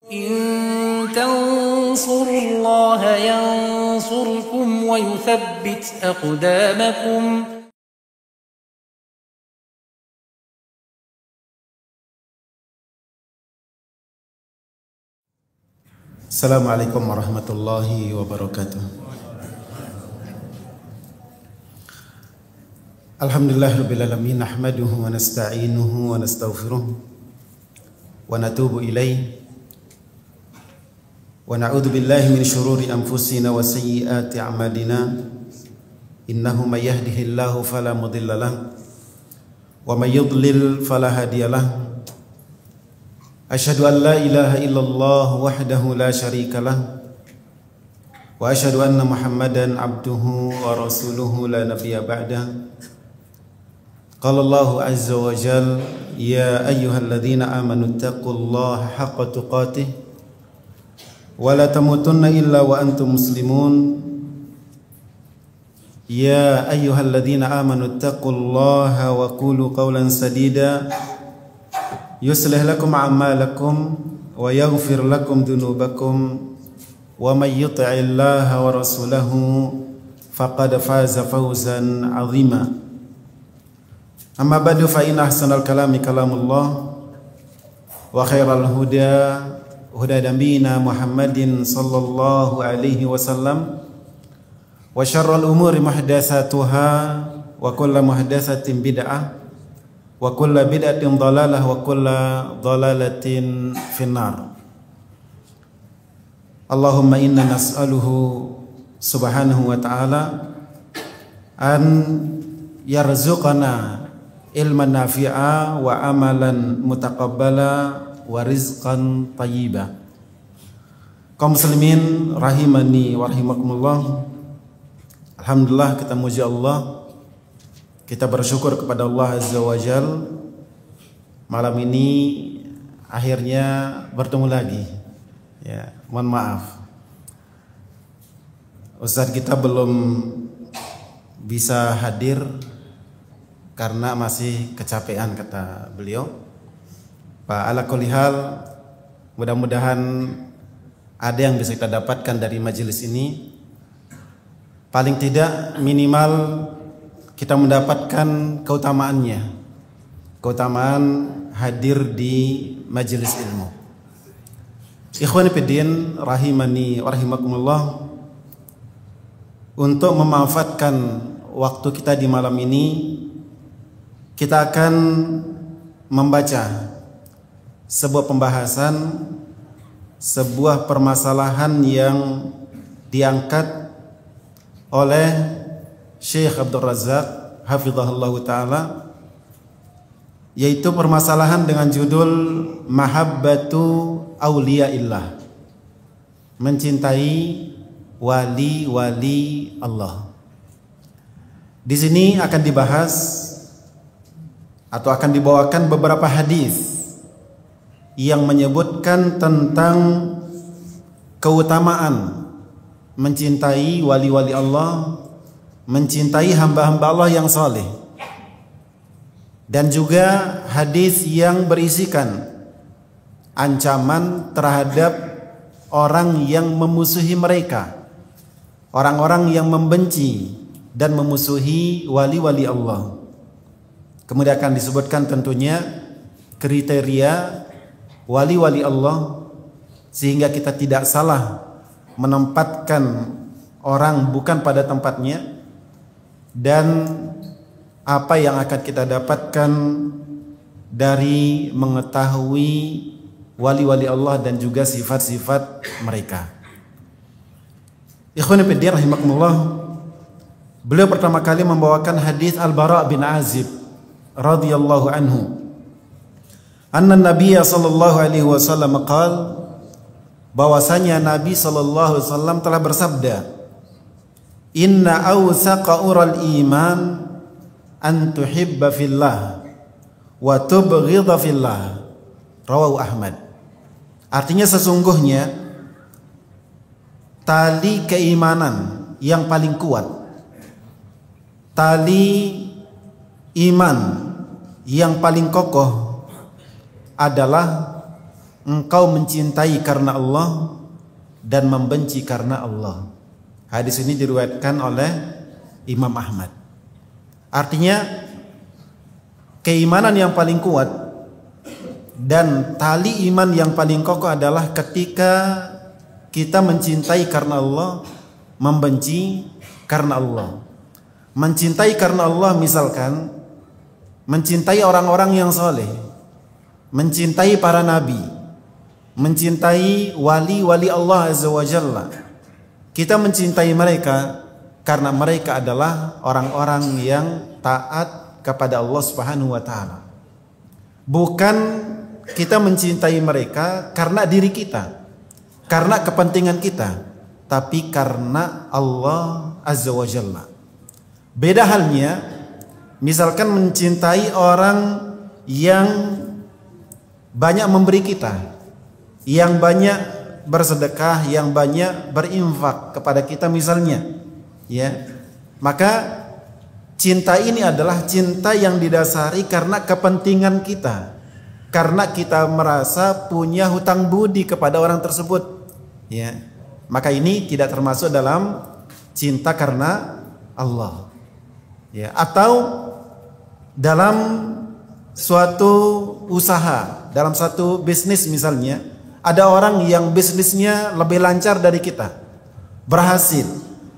إن تنصروا الله ينصركم ويثبت أقدامكم. Assalamualaikum warahmatullahi wabarakatuh. Alhamdulillahirabbil alamin, nahmaduhu wa nasta'inuhu wa nastaghfiruh wa natubu ilayh wa na'udzu billahi min shururi anfusina wa sayyiati a'malina. Innahu may yahdihillahu fala mudilla lahu wa may yudlil fala hadiyalah. Asyhadu an la ilaha illallah wahdahu la syarika lah wa asyhadu anna Muhammadan abduhu wa rasuluhu la nabiyya ba'dah. Qala Allahu azza wa jalla, ya ayyuhalladzina amanu taqullaha haqqa tuqatih wa la tamutunna illa wa antum muslimun. Ya ayyuhalladzina amanu taqullaha wa qulu qawlan sadida yuslih lakum a'malakum wa yaghfir lakum dhunubakum wa may yuti'illaha wa rasulahu faqad faza fawzan 'azima. Amma ba'du, fa inna ahsanal kalami kalamullah wa khairal huda huda nabiyina Muhammadin sallallahu alaihi wasallam wa syarrul umuri muhdatsatuha wa kullu muhdatsatin bid'ah wa kulla bid'atin dhalalah wa kulla dhalalatin finnar. Allahumma inna nas'aluhu subhanahu wa ta'ala an yarzuqana ilman nafi'a wa amalan mutaqabbala wa rizqan tayyiba. Kaum muslimin rahimani wa rahimakumullah, alhamdulillah kita muji Allah, kita bersyukur kepada Allah Azza wa Jal. Malam ini akhirnya bertemu lagi. Ya, mohon maaf, Ustaz kita belum bisa hadir karena masih kecapean, kata beliau. Pak, ala kulli hal, mudah-mudahan ada yang bisa kita dapatkan dari majelis ini. Paling tidak minimal kita mendapatkan keutamaannya, keutamaan hadir di majelis ilmu. Ikhwani fiddin rahimani wa rahimakumullah, untuk memanfaatkan waktu kita di malam ini, kita akan membaca sebuah pembahasan, sebuah permasalahan yang diangkat oleh Syekh Abdul Razak hafizahullah ta'ala, yaitu permasalahan dengan judul Mahabbatu Auliyaillah, mencintai wali-wali Allah. Di sini akan dibahas atau akan dibawakan beberapa hadis yang menyebutkan tentang keutamaan mencintai wali-wali Allah, mencintai hamba-hamba Allah yang saleh, dan juga hadis yang berisikan ancaman terhadap orang yang memusuhi mereka, orang-orang yang membenci dan memusuhi wali-wali Allah. Kemudian akan disebutkan tentunya kriteria wali-wali Allah, sehingga kita tidak salah menempatkan orang bukan pada tempatnya, dan apa yang akan kita dapatkan dari mengetahui wali-wali Allah dan juga sifat-sifat mereka. Ikhwani fiddin rahimakumullah, beliau pertama kali membawakan hadis Al-Bara bin Azib radhiyallahu anhu, anna Nabiya sallallahu alaihi wasallam qaal, bahwasanya Nabi sallallahu alaihi wasallam telah bersabda, inna awsaqa ural iman an tuhibba fillah wa tubghidha fillah, rawahu Ahmad. Artinya sesungguhnya tali keimanan yang paling kuat, tali iman yang paling kokoh adalah engkau mencintai karena Allah dan membenci karena Allah. Hadis ini diriwayatkan oleh Imam Ahmad. Artinya keimanan yang paling kuat dan tali iman yang paling kokoh adalah ketika kita mencintai karena Allah, membenci karena Allah. Mencintai karena Allah misalkan mencintai orang-orang yang soleh, mencintai para nabi, mencintai wali-wali Allah Azza wa Jalla. Kita mencintai mereka karena mereka adalah orang-orang yang taat kepada Allah Subhanahu wa taala. Bukan kita mencintai mereka karena diri kita, karena kepentingan kita, tapi karena Allah Azza wa Jalla. Beda halnya misalkan mencintai orang yang banyak memberi kita, yang banyak bersedekah, yang banyak berinfak kepada kita misalnya, ya. Maka cinta ini adalah cinta yang didasari karena kepentingan kita, karena kita merasa punya hutang budi kepada orang tersebut, ya. Maka ini tidak termasuk dalam cinta karena Allah, ya. Atau dalam suatu usaha, dalam satu bisnis misalnya, ada orang yang bisnisnya lebih lancar dari kita, berhasil,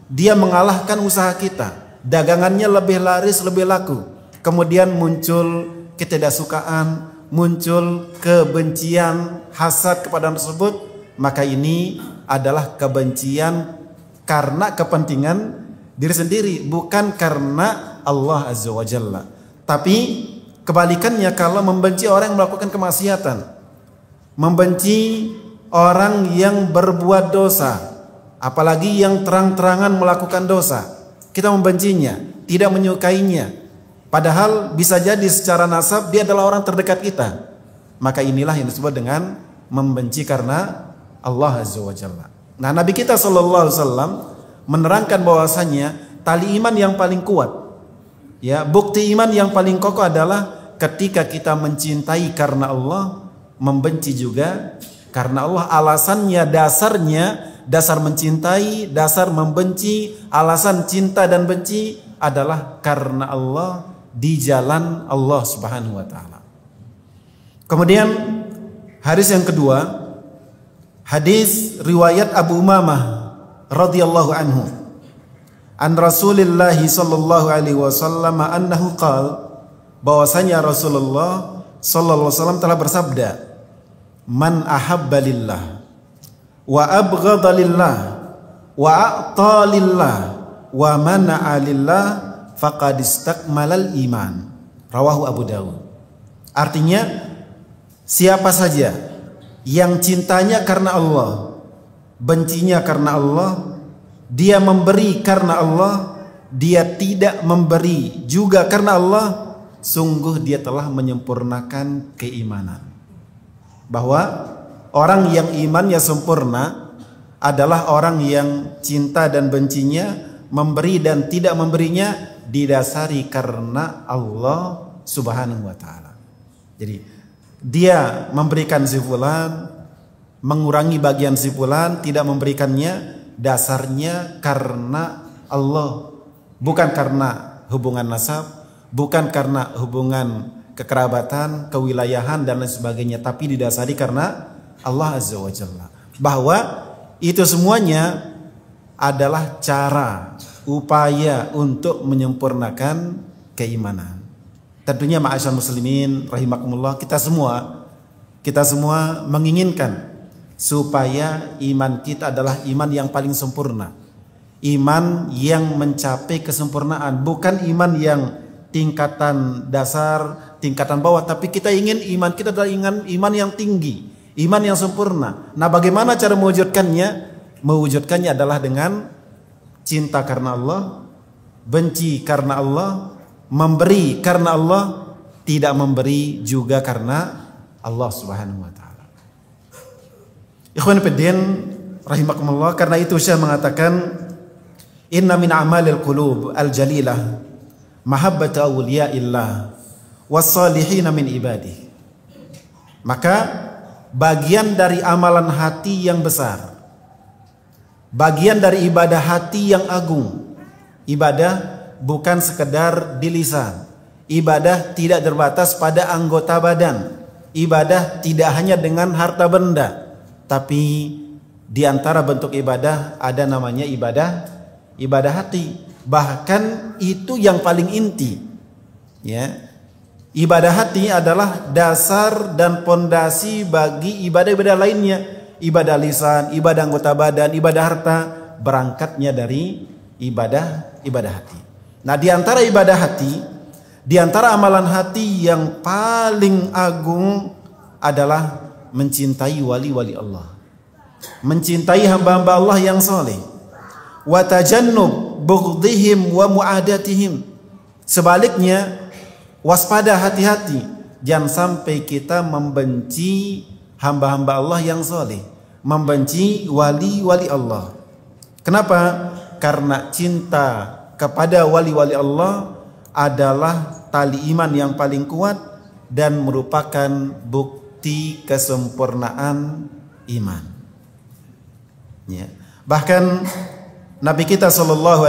dia mengalahkan usaha kita, dagangannya lebih laris, lebih laku. Kemudian muncul ketidaksukaan, muncul kebencian, hasad kepada orang tersebut. Maka ini adalah kebencian karena kepentingan diri sendiri, bukan karena Allah Azza wa Jalla. Tapi kebalikannya, kalau membenci orang yang melakukan kemaksiatan, membenci orang yang berbuat dosa, apalagi yang terang-terangan melakukan dosa, kita membencinya, tidak menyukainya, padahal bisa jadi secara nasab dia adalah orang terdekat kita. Maka inilah yang disebut dengan membenci karena Allah Azza wa Jalla. Nah, Nabi kita SAW menerangkan bahwasanya tali iman yang paling kuat, ya, bukti iman yang paling kokoh adalah ketika kita mencintai karena Allah, membenci juga karena Allah. Alasannya, dasarnya, dasar mencintai, dasar membenci, alasan cinta dan benci adalah karena Allah, di jalan Allah Subhanahu wa taala. Kemudian hadis yang kedua, hadis riwayat Abu Umamah radhiyallahu anhu, an Rasulillah sallallahu alaihi wasallam annahu qala, bahwasanya Rasulullah sallallahu alaihi wasallam telah bersabda, man ahabba lillah wa abghadha lillah wa a'ta lillah wa mana'a lillah faqad istakmalal iman. Rawahu Abu Dawud. Artinya, siapa saja yang cintanya karena Allah, bencinya karena Allah, dia memberi karena Allah, dia tidak memberi juga karena Allah, sungguh dia telah menyempurnakan keimanan. Bahwa orang yang imannya sempurna adalah orang yang cinta dan bencinya, memberi dan tidak memberinya didasari karena Allah Subhanahu wa taala. Jadi dia memberikan si fulan, mengurangi bagian si fulan, tidak memberikannya, dasarnya karena Allah, bukan karena hubungan nasab, bukan karena hubungan kekerabatan, kewilayahan dan lain sebagainya, tapi didasari karena Allah Azza wa Jalla. Bahwa itu semuanya adalah cara, upaya untuk menyempurnakan keimanan. Tentunya ma'asyar muslimin rahimakumullah, kita semua menginginkan supaya iman kita adalah iman yang paling sempurna, iman yang mencapai kesempurnaan, bukan iman yang tingkatan dasar, tingkatan bawah, tapi kita ingin iman kita adalah iman yang tinggi, iman yang sempurna. Nah, bagaimana cara mewujudkannya? Mewujudkannya adalah dengan cinta karena Allah, benci karena Allah, memberi karena Allah, tidak memberi juga karena Allah Subhanahu wa taala. Ikhwan fillah rahimakumullah, karena itu Syekh mengatakan, inna min a'malil qulub al-jalilah mahabbatu awliyaillah wassalihin min ibadih. Maka bagian dari amalan hati yang besar, bagian dari ibadah hati yang agung. Ibadah bukan sekedar di lisan. Ibadah tidak terbatas pada anggota badan. Ibadah tidak hanya dengan harta benda, tapi di antara bentuk ibadah ada namanya ibadah hati. Bahkan itu yang paling inti. Ya. Ibadah hati adalah dasar dan pondasi bagi ibadah-ibadah lainnya. Ibadah lisan, ibadah anggota badan, ibadah harta berangkatnya dari ibadah hati. Nah, di antara ibadah hati, di antara amalan hati yang paling agung adalah mencintai wali-wali Allah, mencintai hamba-hamba Allah yang soleh. Wa tajannub bughdihim wa mu'adatihim. Sebaliknya, waspada, hati-hati, jangan sampai kita membenci hamba-hamba Allah yang soleh, membenci wali-wali Allah. Kenapa? Karena cinta kepada wali-wali Allah adalah tali iman yang paling kuat dan merupakan bukti kesempurnaan iman. Ya. Bahkan Nabi kita SAW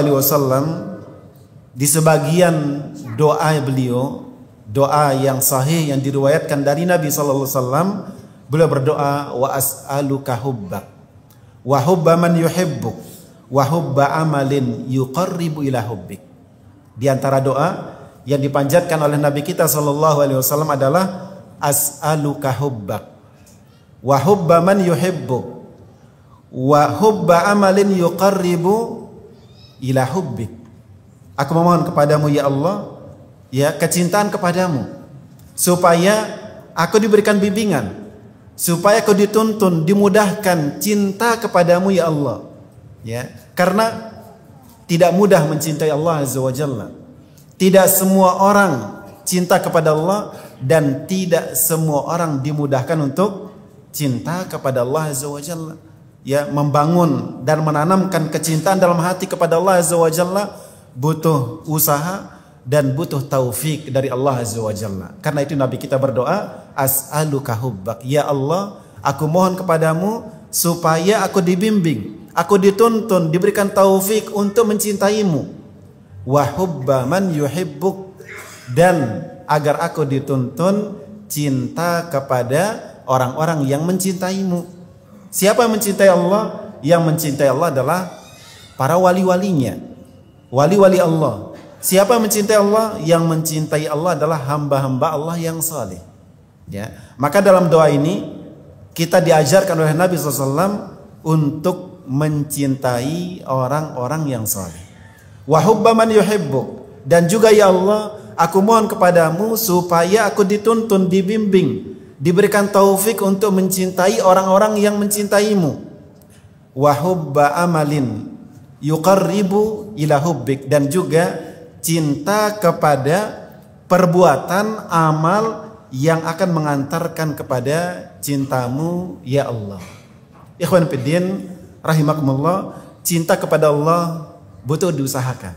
di sebagian doa beliau, doa yang sahih yang diriwayatkan dari Nabi SAW, beliau berdoa, wa as'aluka hubbak wa hubba man yuhibbuk wa hubba amalin yuqarribu ila hubbik. Di antara doa yang dipanjatkan oleh Nabi kita SAW adalah as'aluka hubbak wa hubba man yuhibbuk wa hubba amalin yuqarribu ila hubbik. Aku memohon kepadamu ya Allah, ya, kecintaan kepadamu, supaya aku diberikan bimbingan, supaya aku dituntun, dimudahkan cinta kepadamu ya Allah. Ya, karena tidak mudah mencintai Allah Azza wa Jalla. Tidak semua orang cinta kepada Allah dan tidak semua orang dimudahkan untuk cinta kepada Allah Azza wa Jalla. Ya, membangun dan menanamkan kecintaan dalam hati kepada Allah Azza wa Jalla butuh usaha dan butuh taufik dari Allah Azza wa Jalla. Karena itu Nabi kita berdoa, as'aluka hubbak, ya Allah, aku mohon kepadamu supaya aku dibimbing, aku dituntun, diberikan taufik untuk mencintaimu. Wa hubba man yuhibbuk, dan agar aku dituntun cinta kepada orang-orang yang mencintaimu. Siapa yang mencintai Allah? Yang mencintai Allah adalah para wali-walinya, wali-wali Allah. Siapa yang mencintai Allah? Yang mencintai Allah adalah hamba-hamba Allah yang saleh. Ya, maka dalam doa ini kita diajarkan oleh Nabi SAW untuk mencintai orang-orang yang saleh. Wa hubba man yuhibbuk, dan juga ya Allah, aku mohon kepadamu supaya aku dituntun, dibimbing, diberikan taufik untuk mencintai orang-orang yang mencintaimu. Wa hubba amalin yuqarribu ila hubbik, dan juga cinta kepada perbuatan amal yang akan mengantarkan kepada cintamu ya Allah. Ikhwan fiddin rahimakumullah, cinta kepada Allah butuh diusahakan.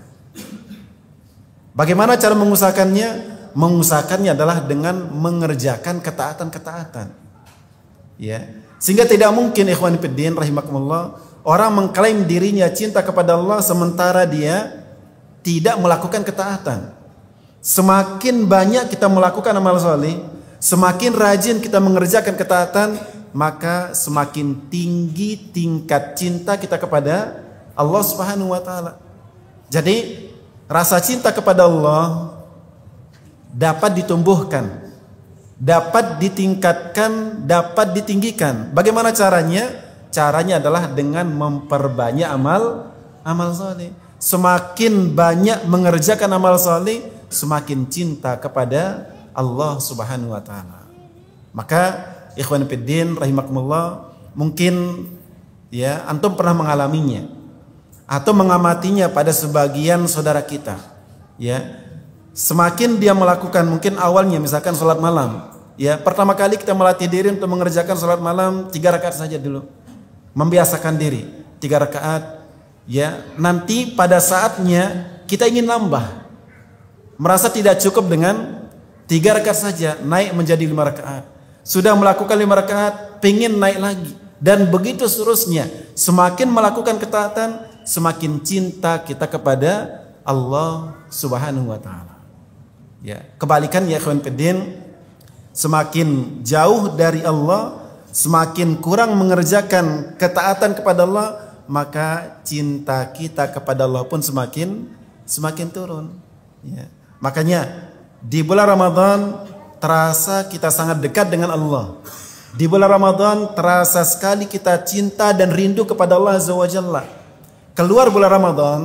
Bagaimana cara mengusahakannya? Mengusahakannya adalah dengan mengerjakan ketaatan-ketaatan. Ya, sehingga tidak mungkin ikhwan fiddin rahimakumullah orang mengklaim dirinya cinta kepada Allah sementara dia tidak melakukan ketaatan. Semakin banyak kita melakukan amal saleh, semakin rajin kita mengerjakan ketaatan, maka semakin tinggi tingkat cinta kita kepada Allah Subhanahu wa taala. Jadi, rasa cinta kepada Allah dapat ditumbuhkan, dapat ditingkatkan, dapat ditinggikan. Bagaimana caranya? Caranya adalah dengan memperbanyak amal saleh. Semakin banyak mengerjakan amal saleh, semakin cinta kepada Allah Subhanahu wa taala. Maka ikhwan fiddin rahimakumullah, mungkin ya antum pernah mengalaminya atau mengamatinya pada sebagian saudara kita. Ya, semakin dia melakukan, mungkin awalnya misalkan salat malam, ya pertama kali kita melatih diri untuk mengerjakan salat malam 3 rakaat saja dulu. Membiasakan diri 3 rakaat. Ya, nanti pada saatnya kita ingin nambah, merasa tidak cukup dengan 3 rakaat saja, naik menjadi 5 rakaat, Sudah melakukan 5 rakaat, pengen naik lagi. Dan begitu seterusnya. Semakin melakukan ketaatan, semakin cinta kita kepada Allah Subhanahu wa taala. Ya, kebalikannya ikhwan fillah, semakin jauh dari Allah, semakin kurang mengerjakan ketaatan kepada Allah, maka cinta kita kepada Allah pun semakin turun. Ya. Makanya di bulan Ramadan terasa kita sangat dekat dengan Allah. Di bulan Ramadan terasa sekali kita cinta dan rindu kepada Allah Azza wa Jalla. Keluar bulan Ramadan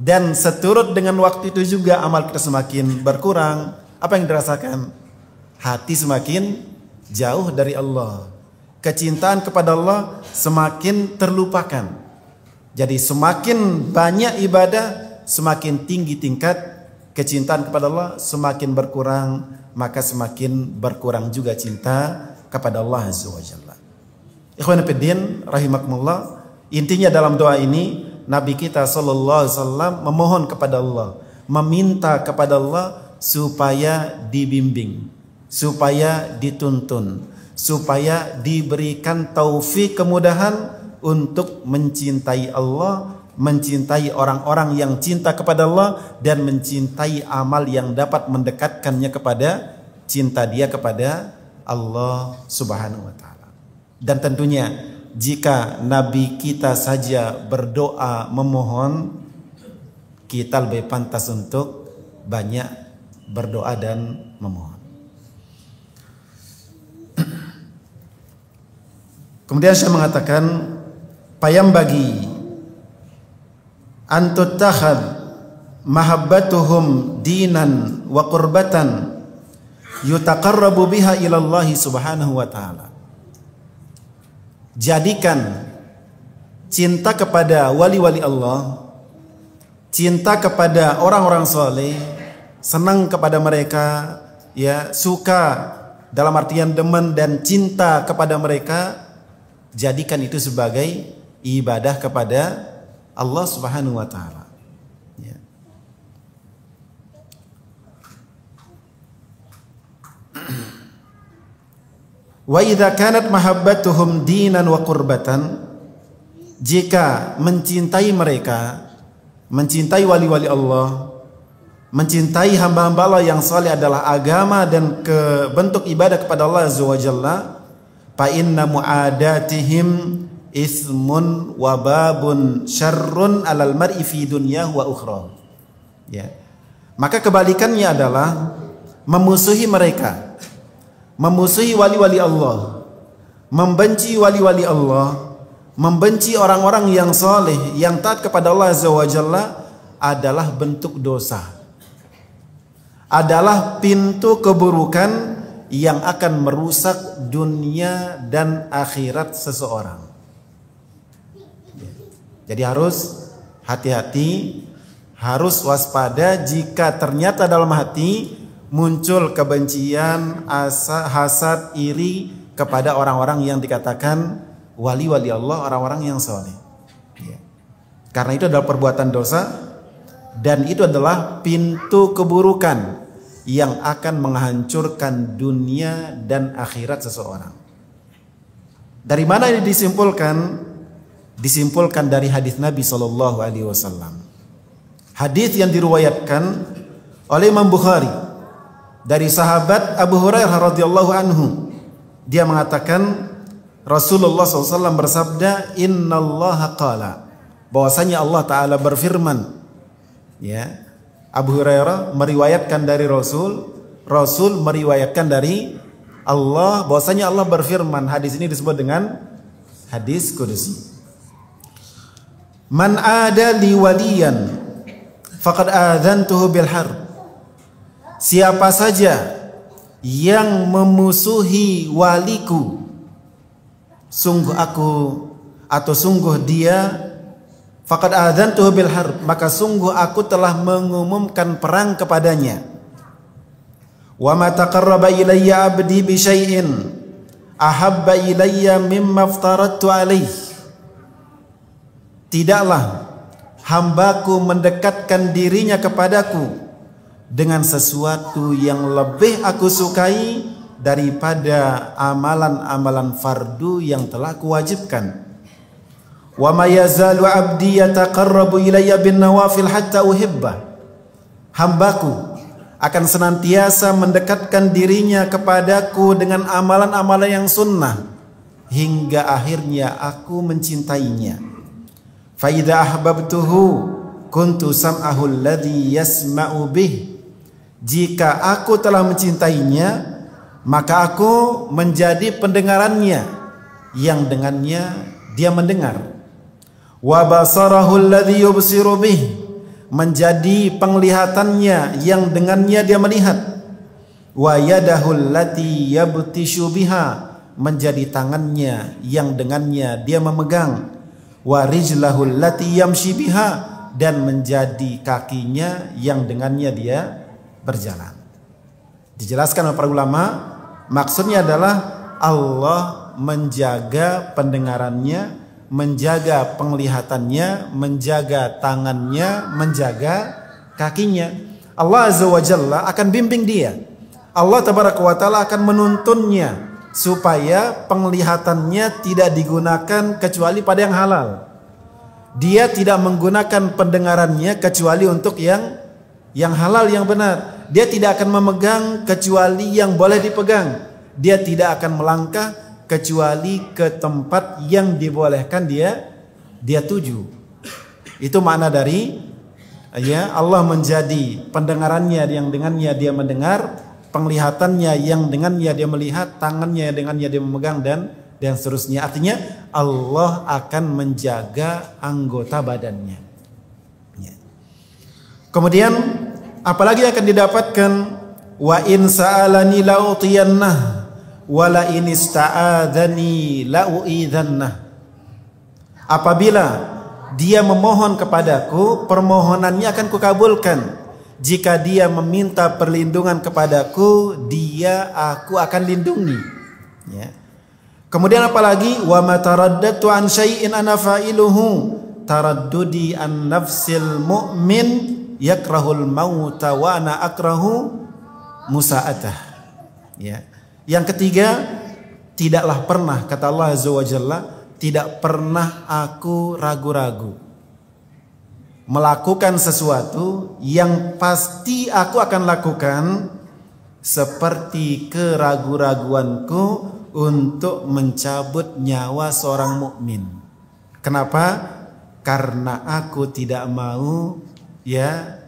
dan seturut dengan waktu itu juga amal kita semakin berkurang. Apa yang dirasakan? Hati semakin jauh dari Allah. Kecintaan kepada Allah semakin terlupakan. Jadi semakin banyak ibadah, semakin tinggi tingkat kecintaan kepada Allah, semakin berkurang, maka semakin berkurang juga cinta kepada Allah Azza wa Jalla. Ikhwan fillah rahimakumullah, intinya dalam doa ini Nabi kita sallallahu alaihi wasallam memohon kepada Allah, meminta kepada Allah supaya dibimbing, supaya dituntun, supaya diberikan taufik kemudahan untuk mencintai Allah, mencintai orang-orang yang cinta kepada Allah, dan mencintai amal yang dapat mendekatkannya kepada cinta dia kepada Allah Subhanahu wa taala. Dan tentunya jika Nabi kita saja berdoa memohon, kita lebih pantas untuk banyak berdoa dan memohon. Kemudian saya mengatakan, payam bagi antutakhad mahabbatuhum dinan wa qurbatan yutaqarrabu biha ilallahi subhanahu wa ta'ala. Jadikan cinta kepada wali-wali Allah, cinta kepada orang-orang soleh, senang kepada mereka, ya, suka dalam artian demen dan cinta kepada mereka, jadikan itu sebagai ibadah kepada Allah Subhanahu wa taala. Ya. Wa idza kanat mahabbatuhum dinan wa qurbatan, jika mencintai mereka, mencintai wali-wali Allah, mencintai hamba-hamba Allah yang saleh adalah agama dan bentuk ibadah kepada Allah Azza wa Jalla, fa inna mu'adatihim ismun wa babun syarrun alal mar'i fi dunya wa ukhra. Ya. Maka kebalikannya adalah memusuhi mereka, memusuhi wali-wali Allah, membenci wali-wali Allah, membenci orang-orang yang saleh, yang taat kepada Allah Azza wa Jalla adalah bentuk dosa, adalah pintu keburukan yang akan merusak dunia dan akhirat seseorang. Jadi harus hati-hati, harus waspada jika ternyata dalam hati muncul kebencian, hasad, iri kepada orang-orang yang dikatakan wali-wali Allah, orang-orang yang saleh. Ya. Karena itu adalah perbuatan dosa dan itu adalah pintu keburukan yang akan menghancurkan dunia dan akhirat seseorang. Dari mana ini disimpulkan? Disimpulkan dari hadis Nabi sallallahu alaihi wasallam. Hadis yang diriwayatkan oleh Imam Bukhari dari sahabat Abu Hurairah radhiyallahu anhu. Dia mengatakan Rasulullah SAW bersabda, innallaha qala, bahwasanya Allah Ta'ala berfirman. Ya, Abu Hurairah meriwayatkan dari Rasul, Rasul meriwayatkan dari Allah, bahwasanya Allah berfirman. Hadis ini disebut dengan hadis qudsi. Man ada li waliyan faqad adzantuhu bil harb. Siapa saja yang memusuhi waliku, sungguh aku atau sungguh dia, faqad adzantuhu bil harb, maka sungguh aku telah mengumumkan perang kepadanya. Wa ma taqarraba ilayya abdi bi syai'in ahabba ilayya mimma aftaradtu alaihi. Tidaklah hambaku mendekatkan dirinya kepadaku dengan sesuatu yang lebih aku sukai daripada amalan-amalan fardu yang telah kuwajibkan. Wa ma yazalu 'abdi yataqarrabu ilayya bin nawafil hatta uhibbah. Hambaku akan senantiasa mendekatkan dirinya kepadaku dengan amalan-amalan yang sunnah hingga akhirnya aku mencintainya. Fa idza ahbabtuhu kuntu sam'ahu alladhi yasma'u bih. Jika aku telah mencintainya, maka aku menjadi pendengarannya yang dengannya dia mendengar. Wa basarahu alladhi yubsiru bih, menjadi penglihatannya yang dengannya dia melihat. Wa yadahu allati yabtishu biha, menjadi tangannya yang dengannya dia memegang. Wa rijlahu allati yamshi biha, dan menjadi kakinya yang dengannya dia berjalan. Dijelaskan oleh para ulama, maksudnya adalah Allah menjaga pendengarannya, menjaga penglihatannya, menjaga tangannya, menjaga kakinya. Allah Azza wa Jalla akan bimbing dia. Allah Tabaraka wa Ta'ala akan menuntunnya supaya penglihatannya tidak digunakan kecuali pada yang halal. Dia tidak menggunakan pendengarannya kecuali untuk yang halal, yang benar. Dia tidak akan memegang kecuali yang boleh dipegang. Dia tidak akan melangkah kecuali ke tempat yang dibolehkan dia tuju. Itu makna dari Allah menjadi pendengarannya yang dengannya dia mendengar, penglihatannya yang dengannya dia melihat, tangannya yang dengannya dia memegang, dan seterusnya. Artinya Allah akan menjaga anggota badannya. Kemudian apalagi akan didapatkan? Wa in sa'alani la'utiyannah wa la in ista'adzani la'u'idzannah. Apabila dia memohon kepadaku, permohonannya akan kukabulkan. Jika dia meminta perlindungan kepadaku, aku akan lindungi. Ya. Kemudian apalagi? Wa ma taraddatu an syai'in ana fa'iluhu taraddudi an nafsil mu'min yakrahul mauta wa ana akrahu musa'atah. Ya. Yang ketiga, tidaklah pernah, kata Allah Azza wa Jalla, tidak pernah aku ragu-ragu melakukan sesuatu yang pasti aku akan lakukan, seperti keragu-raguanku untuk mencabut nyawa seorang mukmin. Kenapa? Karena aku tidak mau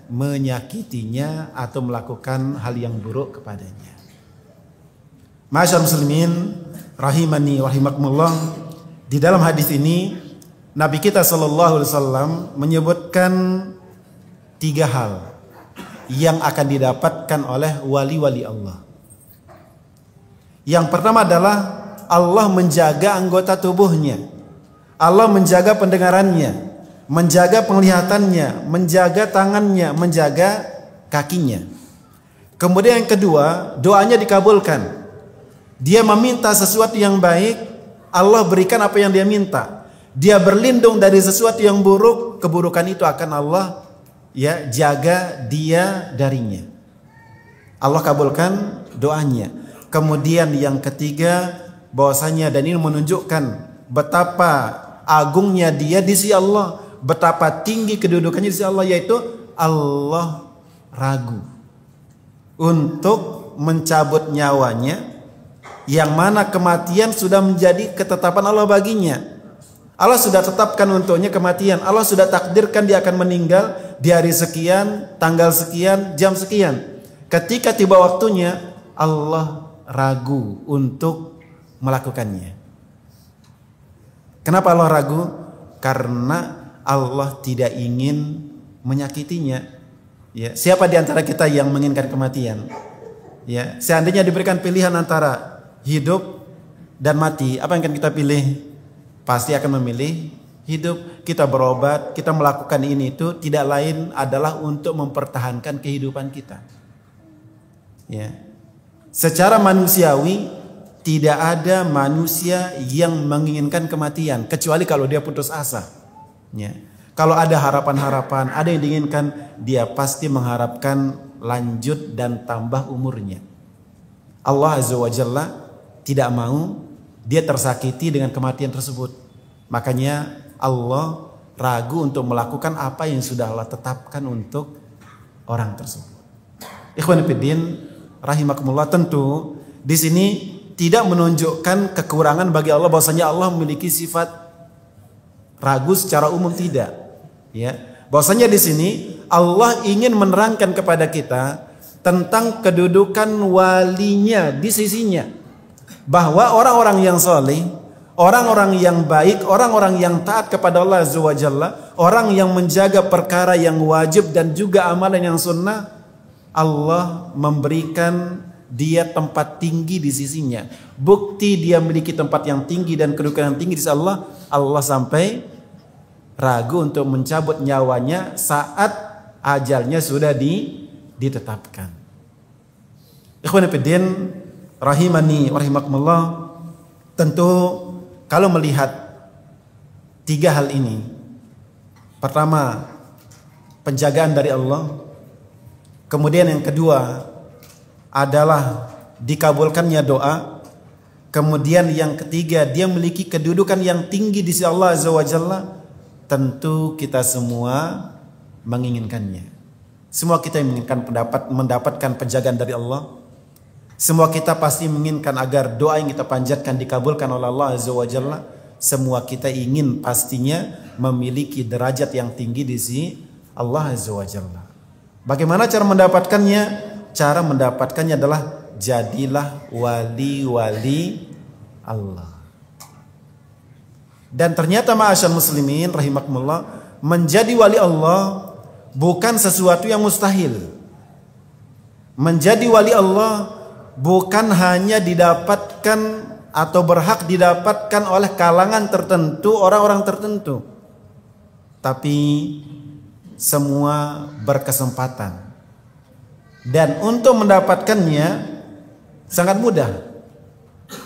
menyakitinya atau melakukan hal yang buruk kepadanya. Ma'asyiral muslimin rahimani wa rahimakumullah, di dalam hadis ini Nabi kita sallallahu alaihi wasallam menyebutkan 3 hal yang akan didapatkan oleh wali-wali Allah. Yang pertama adalah Allah menjaga anggota tubuhnya. Allah menjaga pendengarannya, menjaga penglihatannya, menjaga tangannya, menjaga kakinya. Kemudian yang kedua, doanya dikabulkan. Dia meminta sesuatu yang baik, Allah berikan apa yang dia minta. Dia berlindung dari sesuatu yang buruk, keburukan itu akan Allah jaga dia darinya. Allah kabulkan doanya. Kemudian yang ketiga, bahwasanya, dan ini menunjukkan betapa agungnya dia di sisi Allah, betapa tinggi kedudukannya di sisi Allah, yaitu Allah ragu untuk mencabut nyawanya, yang mana kematian sudah menjadi ketetapan Allah baginya. Allah sudah tetapkan untuknya kematian. Allah sudah takdirkan dia akan meninggal di hari sekian, tanggal sekian, jam sekian. Ketika tiba waktunya, Allah ragu untuk melakukannya. Kenapa Allah ragu? Karena Allah tidak ingin menyakitinya. Ya, siapa di antara kita yang menginginkan kematian? Ya, seandainya diberikan pilihan antara hidup dan mati, apa yang akan kita pilih? Pasti akan memilih hidup. Kita berobat, kita melakukan ini itu tidak lain adalah untuk mempertahankan kehidupan kita. Ya. Secara manusiawi tidak ada manusia yang menginginkan kematian kecuali kalau dia putus asa. Ya. Kalau ada harapan-harapan, ada yang diinginkan, dia pasti mengharapkan lanjut dan tambah umurnya. Allah Azza wa Jalla tidak mau dia tersakiti dengan kematian tersebut. Makanya Allah ragu untuk melakukan apa yang sudah Allah tetapkan untuk orang tersebut. Ikhwan fillah rahimakumullah, tentu di sini tidak menunjukkan kekurangan bagi Allah bahwasanya Allah memiliki sifat ragu secara umum, tidak. Ya, bahwasanya di sini Allah ingin menerangkan kepada kita tentang kedudukan walinya di sisinya, bahwa orang-orang yang saleh, orang-orang yang baik, orang-orang yang taat kepada Allah Azza wa Jalla, orang yang menjaga perkara yang wajib dan juga amalan yang sunnah, Allah memberikan dia tempat tinggi di sisinya. Bukti dia memiliki tempat yang tinggi dan kedudukan yang tinggi di sisi Allah, Allah sampai ragu untuk mencabut nyawanya saat ajalnya sudah ditetapkan. Ikhwan fillah rahimani wa rahimakumullah, tentu kalau melihat tiga hal ini, pertama penjagaan dari Allah, kemudian yang kedua adalah dikabulkannya doa, kemudian yang ketiga dia memiliki kedudukan yang tinggi di sisi Allah Azza wa Jalla, tentu kita semua menginginkannya. Semua kita menginginkan mendapatkan penjagaan dari Allah. Semua kita pasti menginginkan agar doa yang kita panjatkan dikabulkan oleh Allah Azza wa Jalla. Semua kita ingin pastinya memiliki derajat yang tinggi di sisi Allah Azza wa Jalla. Bagaimana cara mendapatkannya? Cara mendapatkannya adalah jadilah wali-wali Allah. Dan ternyata ma'asyar muslimin rahimakumullah, menjadi wali Allah bukan sesuatu yang mustahil. Menjadi wali Allah bukan hanya didapatkan atau berhak didapatkan oleh kalangan tertentu, orang-orang tertentu, tapi semua berkesempatan. Dan untuk mendapatkannya sangat mudah.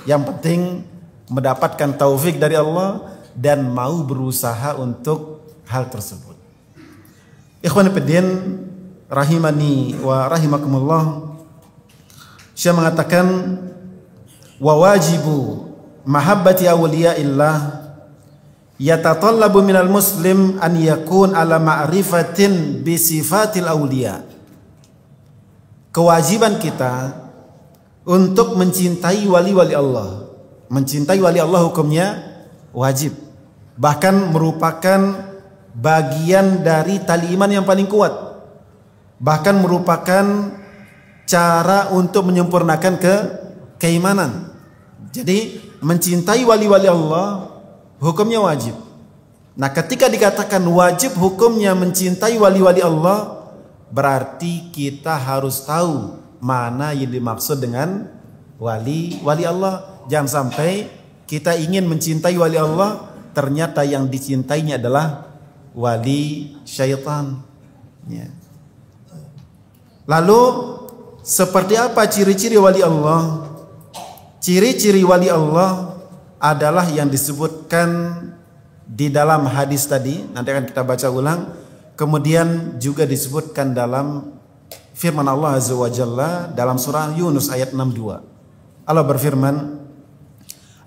Yang penting mendapatkan taufik dari Allah dan mau berusaha untuk hal tersebut. Ikhwan fillah rahimani wa rahimakumullah, Syekh mengatakan wa wajibu mahabbati awliyaillah yatatallabu minal muslim an yakun ala ma'rifatin bi sifatil awliya. Kewajiban kita untuk mencintai wali-wali Allah. Mencintai wali Allah hukumnya wajib, bahkan merupakan bagian dari tali iman yang paling kuat, bahkan merupakan cara untuk menyempurnakan keimanan. Jadi mencintai wali-wali Allah hukumnya wajib. Nah, ketika dikatakan wajib hukumnya mencintai wali-wali Allah, berarti kita harus tahu mana yang dimaksud dengan wali-wali Allah. Jangan sampai kita ingin mencintai wali Allah, ternyata yang dicintainya adalah wali syaitan. Ya. Lalu seperti apa ciri-ciri wali Allah? Ciri-ciri wali Allah adalah yang disebutkan di dalam hadis tadi, nanti akan kita baca ulang. Kemudian juga disebutkan dalam firman Allah Azza wa Jalla dalam surah Yunus ayat 62. Allah berfirman,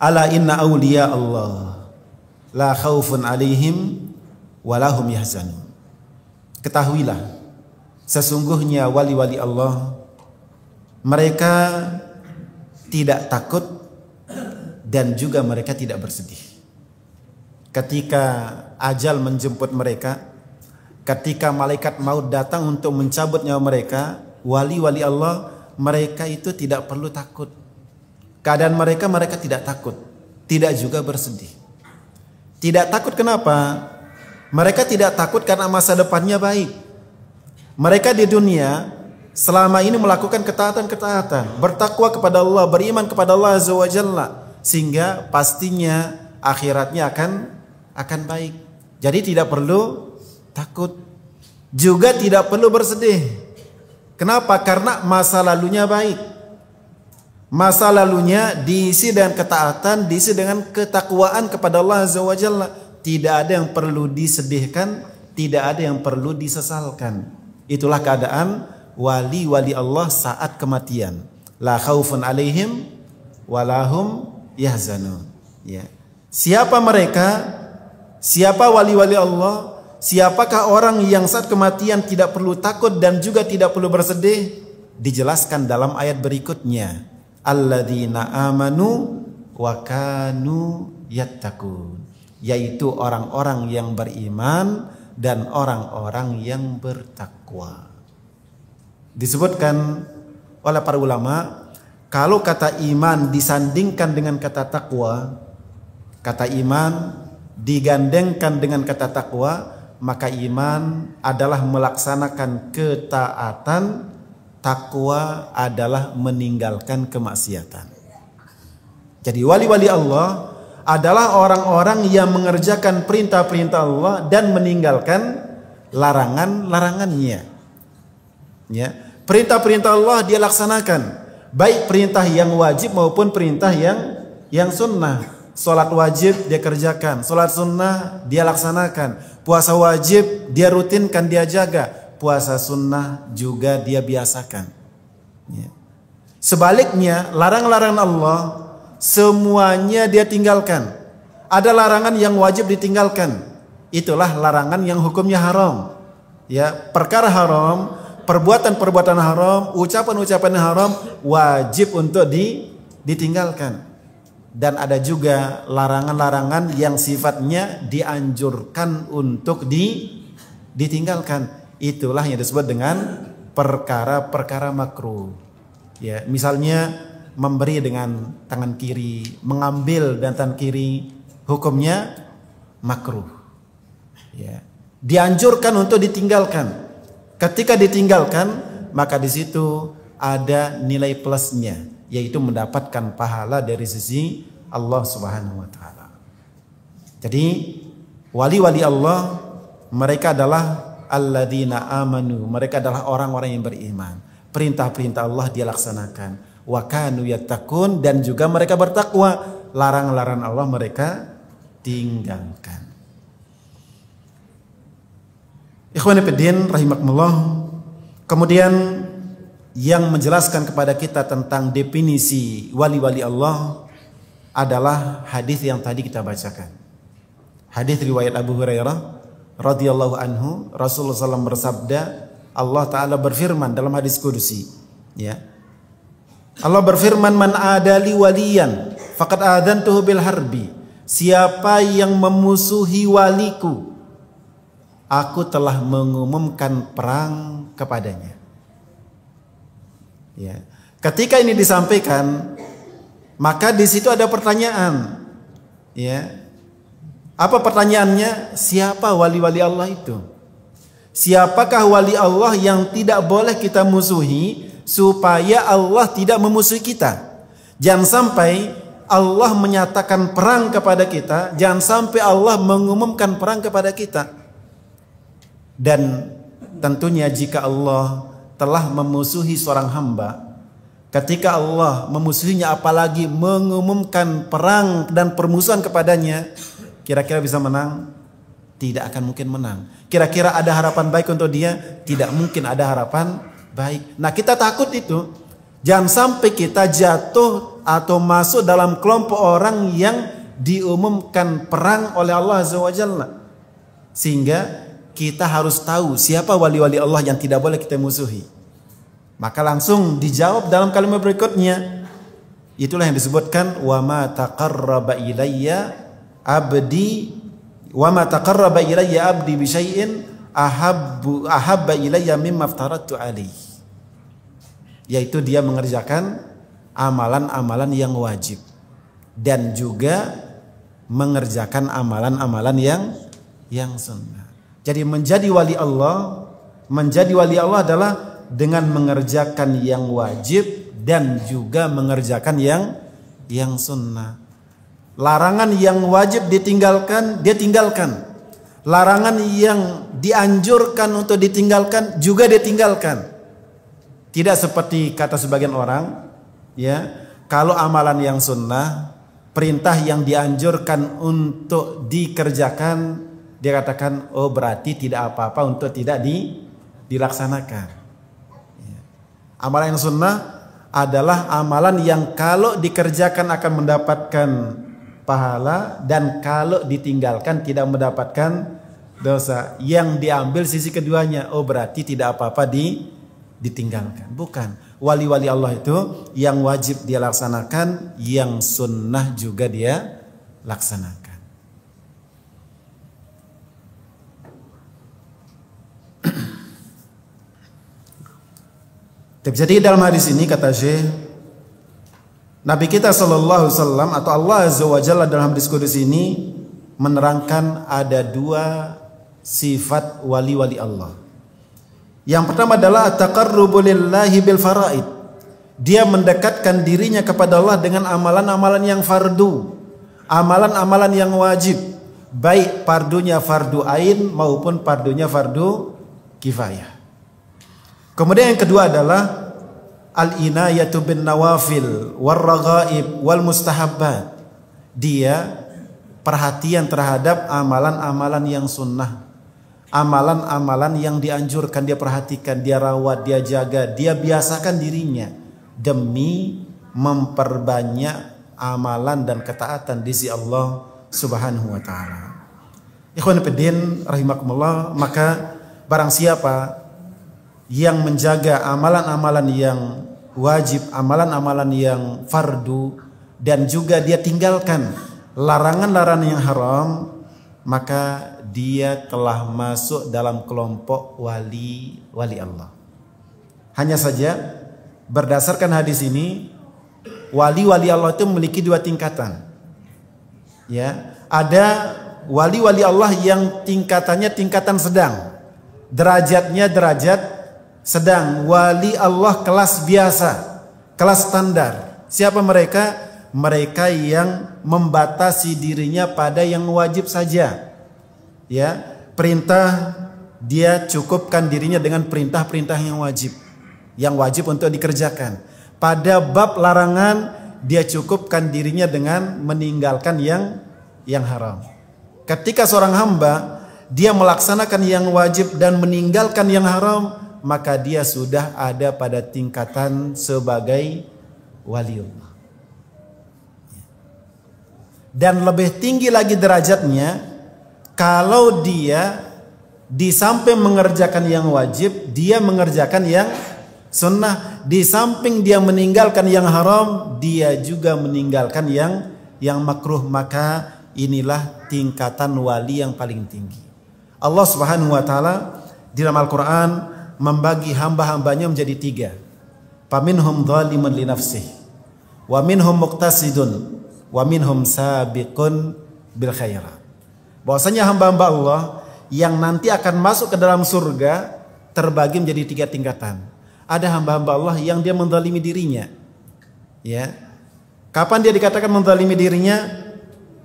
ala inna awliya Allah la khaufun alaihim wa lahum yahzanun. Ketahuilah, sesungguhnya wali-wali Allah, mereka tidak takut dan juga mereka tidak bersedih. Ketika ajal menjemput mereka, ketika malaikat maut datang untuk mencabut nyawa mereka, wali-wali Allah, mereka itu tidak perlu takut. Keadaan mereka tidak takut, tidak juga bersedih. Tidak takut kenapa? Mereka tidak takut karena masa depannya baik. Mereka di dunia selama ini melakukan ketaatan-ketaatan, bertakwa kepada Allah, beriman kepada Allah Azza wa Jalla, sehingga pastinya akhiratnya akan baik. Jadi tidak perlu takut, juga tidak perlu bersedih. Kenapa? Karena masa lalunya baik. Masa lalunya diisi dengan ketaatan, diisi dengan ketakwaan kepada Allah Azza wa Jalla. Tidak ada yang perlu disedihkan, tidak ada yang perlu disesalkan. Itulah keadaan wali-wali Allah saat kematian. la khaufun alaihim walahum yahzanun. Ya. Siapa mereka? Siapa wali-wali Allah? Siapakah orang yang saat kematian tidak perlu takut dan juga tidak perlu bersedih? Dijelaskan dalam ayat berikutnya. Alladzina amanu wa kanu yattaqun. Yaitu orang-orang yang beriman dan orang-orang yang bertakwa. Disebutkan oleh para ulama, kalau kata iman disandingkan dengan kata takwa, kata iman digandengkan dengan kata takwa, maka iman adalah melaksanakan ketaatan, takwa adalah meninggalkan kemaksiatan. Jadi wali-wali Allah adalah orang-orang yang mengerjakan perintah-perintah Allah dan meninggalkan larangan-larangannya. Ya, perintah-perintah Allah dia laksanakan, baik perintah yang wajib maupun perintah yang sunnah. Salat wajib dia kerjakan, salat sunnah dia laksanakan, puasa wajib dia rutinkan, dia jaga, puasa sunnah juga dia biasakan. Ya. Sebaliknya larangan-larangan Allah semuanya dia tinggalkan. Ada larangan yang wajib ditinggalkan, itulah larangan yang hukumnya haram. Ya, perkara haram, perbuatan-perbuatan haram, ucapan-ucapan haram wajib untuk ditinggalkan. Dan ada juga larangan-larangan yang sifatnya dianjurkan untuk ditinggalkan. Itulah yang disebut dengan perkara-perkara makruh. Ya, misalnya memberi dengan tangan kiri, mengambil dengan tangan kiri, hukumnya makruh. Ya, dianjurkan untuk ditinggalkan. Ketika ditinggalkan, maka di situ ada nilai plusnya, yaitu mendapatkan pahala dari sisi Allah Subhanahu wa taala. Jadi wali-wali Allah mereka adalah alladzina amanu, mereka adalah orang-orang yang beriman. Perintah-perintah Allah dia laksanakan. Wa kanu yattaqun, dan juga mereka bertakwa. Larang-larangan Allah mereka tinggalkan. Ikhwani fiddin rahimakumullah. Kemudian yang menjelaskan kepada kita tentang definisi wali-wali Allah adalah hadis yang tadi kita bacakan. Hadis riwayat Abu Hurairah radhiyallahu anhu, Rasulullah SAW bersabda, Allah Ta'ala berfirman dalam hadis kudusi, ya, Allah berfirman, man adali waliyan faqad adantuhu bil harbi. Siapa yang memusuhi waliku, aku telah mengumumkan perang kepadanya. Ya. Ketika ini disampaikan, maka di situ ada pertanyaan. Ya. Apa pertanyaannya? Siapa wali-wali Allah itu? Siapakah wali Allah yang tidak boleh kita musuhi supaya Allah tidak memusuhi kita? Jangan sampai Allah menyatakan perang kepada kita, jangan sampai Allah mengumumkan perang kepada kita. Dan tentunya jika Allah telah memusuhi seorang hamba, ketika Allah memusuhinya apalagi mengumumkan perang dan permusuhan kepadanya, kira-kira bisa menang? Tidak akan mungkin menang. Kira-kira ada harapan baik untuk dia? Tidak mungkin ada harapan baik. Nah, kita takut itu. Jangan sampai kita jatuh atau masuk dalam kelompok orang yang diumumkan perang oleh Allah Azza wa Jalla. Sehingga kita harus tahu siapa wali-wali Allah yang tidak boleh kita musuhi. Maka langsung dijawab dalam kalimat berikutnya. Itulah yang disebutkan, wa ma taqarraba ilayya abdi bi syai'in ahabba ilayya mimma aftaradtu alaihi. Yaitu dia mengerjakan amalan-amalan yang wajib dan juga mengerjakan amalan-amalan yang sunnah. Jadi menjadi wali Allah adalah dengan mengerjakan yang wajib dan juga mengerjakan yang sunnah. Larangan yang wajib ditinggalkan, dia tinggalkan. Larangan yang dianjurkan untuk ditinggalkan juga ditinggalkan. Tidak seperti kata sebagian orang, ya, kalau amalan yang sunnah, perintah yang dianjurkan untuk dikerjakan, dia katakan, oh berarti tidak apa-apa untuk tidak dilaksanakan. Ya. Amalan yang sunnah, adalah amalan yang kalau dikerjakan akan mendapatkan pahala, dan kalau ditinggalkan tidak mendapatkan dosa. Yang diambil sisi keduanya, oh berarti tidak apa-apa ditinggalkan. Bukan. Wali-wali Allah itu yang wajib dia laksanakan, yang sunnah juga dia laksanakan. Jadi dalam hadis ini kata Syekh, Nabi kita sallallahu alaihi wasallam atau Allah azza wa jalla dalam hadis qudus ini menerangkan ada dua sifat wali-wali Allah. Yang pertama adalah taqarrubu lillahi bil faraid. Dia mendekatkan dirinya kepada Allah dengan amalan-amalan yang fardu, amalan-amalan yang wajib, baik fardunya fardu ain maupun fardunya fardu kifayah. Kemudian yang kedua adalah al-inayatu bin nawafil wal raghaib wal mustahabbat. Dia perhatian terhadap amalan-amalan yang sunnah, amalan-amalan yang dianjurkan dia perhatikan, dia rawat, dia jaga, dia biasakan dirinya demi memperbanyak amalan dan ketaatan di sisi Allah Subhanahu wa taala. Ikhwan fillah rahimakumullah, maka barang siapa yang menjaga amalan-amalan yang wajib, amalan-amalan yang fardu, dan juga dia tinggalkan larangan-larangan yang haram, maka dia telah masuk dalam kelompok wali-wali Allah. Hanya saja berdasarkan hadis ini, wali-wali Allah itu memiliki dua tingkatan. Ya, ada wali-wali Allah yang tingkatannya tingkatan sedang, derajatnya derajat sedang. Wali Allah kelas biasa, kelas standar. Siapa mereka? Mereka yang membatasi dirinya pada yang wajib saja. Ya, perintah dia cukupkan dirinya dengan perintah-perintah yang wajib untuk dikerjakan. Pada bab larangan dia cukupkan dirinya dengan meninggalkan yang haram. Ketika seorang hamba dia melaksanakan yang wajib dan meninggalkan yang haram, maka dia sudah ada pada tingkatan sebagai waliullah. Dan lebih tinggi lagi derajatnya kalau dia di samping mengerjakan yang wajib, dia mengerjakan yang sunnah. Di samping dia meninggalkan yang haram, dia juga meninggalkan yang makruh. Maka inilah tingkatan wali yang paling tinggi. Allah Subhanahu wa taala di dalam Al-Qur'an membagi hamba-hambanya menjadi tiga. Faminhum dzalimun li nafsihi, wa minhum muqtasidun, wa minhum sabiqun bil khairat. Bahwasanya hamba-hamba Allah yang nanti akan masuk ke dalam surga terbagi menjadi tiga tingkatan. Ada hamba-hamba Allah yang dia menzalimi dirinya. Ya. Kapan dia dikatakan menzalimi dirinya?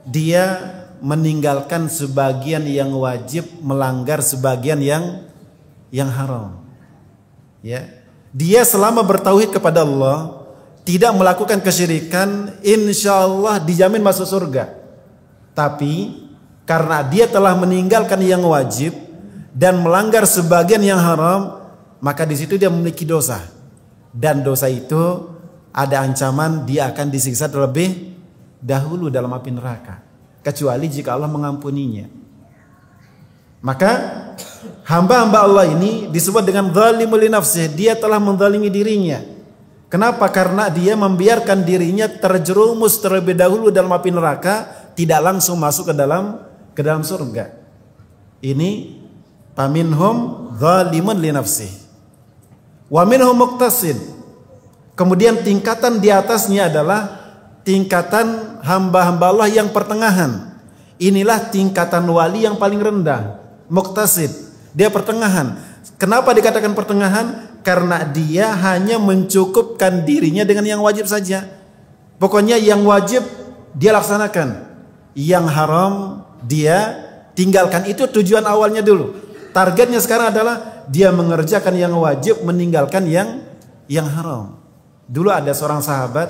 Dia meninggalkan sebagian yang wajib, melanggar sebagian yang haram. Ya, dia selama bertauhid kepada Allah, tidak melakukan kesyirikan, insya Allah dijamin masuk surga. Tapi karena dia telah meninggalkan yang wajib dan melanggar sebagian yang haram, maka di situ dia memiliki dosa. Dan dosa itu ada ancaman dia akan disiksa terlebih dahulu dalam api neraka, kecuali jika Allah mengampuninya. Maka hamba-hamba Allah ini disebut dengan zalimul li nafsihi. Dia telah menzalimi dirinya. Kenapa? Karena dia membiarkan dirinya terjerumus terlebih dahulu dalam api neraka, tidak langsung masuk ke dalam surga. Ini paminhum zalimun li nafsihi wa minhum muqtasid. Kemudian tingkatan di atasnya adalah tingkatan hamba-hamba Allah yang pertengahan. Inilah tingkatan wali yang paling rendah. Muqtasid, dia pertengahan. Kenapa dikatakan pertengahan? Karena dia hanya mencukupkan dirinya dengan yang wajib saja. Pokoknya yang wajib dia laksanakan, yang haram dia tinggalkan. Itu tujuan awalnya dulu. Targetnya sekarang adalah dia mengerjakan yang wajib, meninggalkan yang haram. Dulu ada seorang sahabat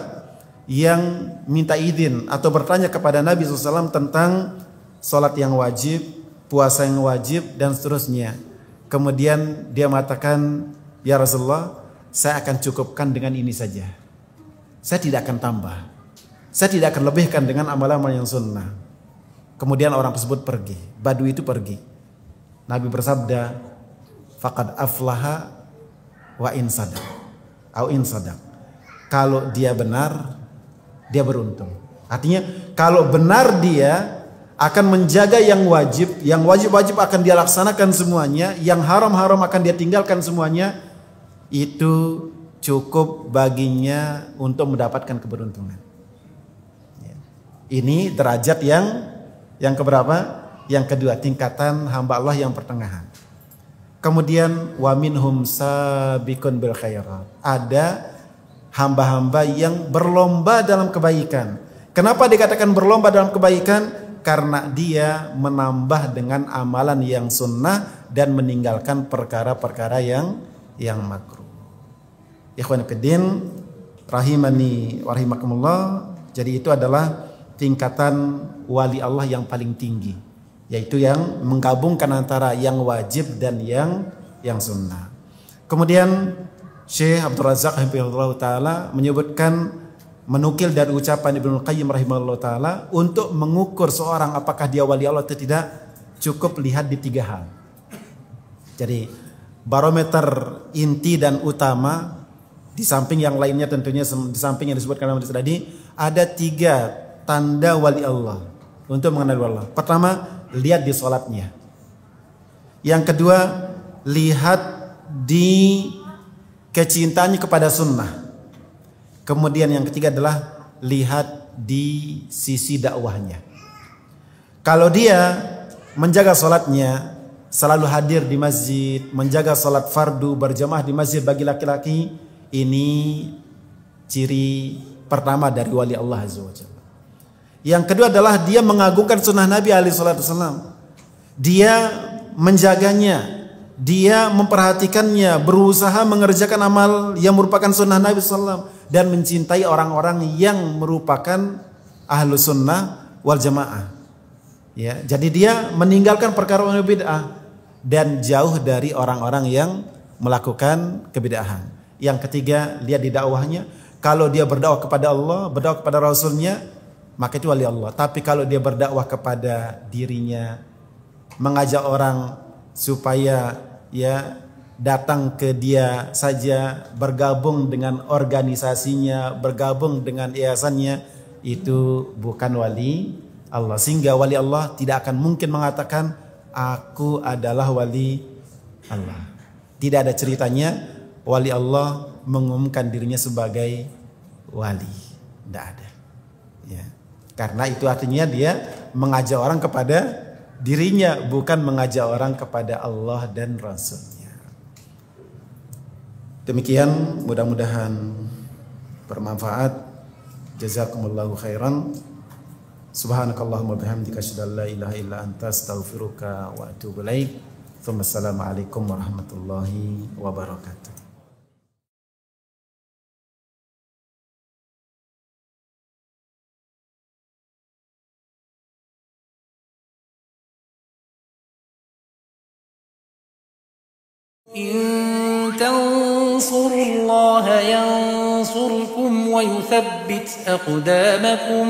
yang minta izin atau bertanya kepada Nabi SAW tentang sholat yang wajib, puasa yang wajib, dan seterusnya. Kemudian dia mengatakan, ya Rasulullah, saya akan cukupkan dengan ini saja. saya tidak akan tambah. Saya tidak akan lebihkan dengan amal-amal yang sunnah. Kemudian orang tersebut pergi. Badui itu pergi. Nabi bersabda, faqad aflaha wa in sadaq. Au in sadaq. Kalau dia benar, dia beruntung. Artinya kalau benar dia akan menjaga yang wajib akan dia laksanakan semuanya, yang haram akan dia tinggalkan semuanya, itu cukup baginya untuk mendapatkan keberuntungan. Ini derajat yang keberapa? Yang kedua, tingkatan hamba Allah yang pertengahan. Kemudian wa minhum sabiqun bil khairat. Ada hamba-hamba yang berlomba dalam kebaikan. Kenapa dikatakan berlomba dalam kebaikan? Karena dia menambah dengan amalan yang sunnah dan meninggalkan perkara-perkara yang makruh. Ikhwan fillah rahimani wa rahimakumullah. Jadi itu adalah tingkatan wali Allah yang paling tinggi, yaitu yang menggabungkan antara yang wajib dan yang sunnah. Kemudian Syekh Abdul Razak hafizahullah taala menyebutkan, menukil dari ucapan Ibnu Qayyim rahimahullah taala, untuk mengukur seorang apakah dia wali Allah atau tidak, cukup lihat di 3 hal. Jadi barometer inti dan utama, di samping yang lainnya tentunya, di samping yang disebutkan dalam hadis tadi, ada 3 tanda wali Allah untuk mengenal wali Allah. Pertama, lihat di sholatnya. Yang kedua, lihat di kecintaannya kepada sunnah. Kemudian yang ketiga adalah lihat di sisi dakwahnya. Kalau dia menjaga sholatnya, selalu hadir di masjid, menjaga sholat fardu berjamaah di masjid bagi laki-laki, ini ciri pertama dari wali Allah Azza wa Jalla. Yang kedua adalah dia mengagungkan sunnah Nabi SAW. Dia menjaganya, dia memperhatikannya, berusaha mengerjakan amal yang merupakan sunnah Nabi SAW, dan mencintai orang-orang yang merupakan ahlu sunnah wal jamaah. Ya, jadi dia meninggalkan perkara bid'ah dan jauh dari orang-orang yang melakukan kebid'ahan. Yang ketiga, lihat di dakwahnya. Kalau dia berdakwah kepada Allah, berdakwah kepada Rasulnya, maka itu wali Allah. Tapi kalau dia berdakwah kepada dirinya, mengajak orang supaya ya datang ke dia saja, bergabung dengan organisasinya, bergabung dengan yayasannya, itu bukan wali Allah. Sehingga wali Allah tidak akan mungkin mengatakan aku adalah wali Allah. Tidak ada ceritanya wali Allah mengumumkan dirinya sebagai wali. Tidak ada. Ya. Karena itu artinya dia mengajak orang kepada dirinya, bukan mengajak orang kepada Allah dan Rasulnya. Demikian, mudah-mudahan bermanfaat. Jazakumullahu khairan. Subhanakallahumma bihamdika asyhadu an la ilaha illa anta astaghfiruka wa atubu ilaik. Assalamualaikum warahmatullahi wabarakatuh. إن تنصروا الله ينصركم ويثبت أقدامكم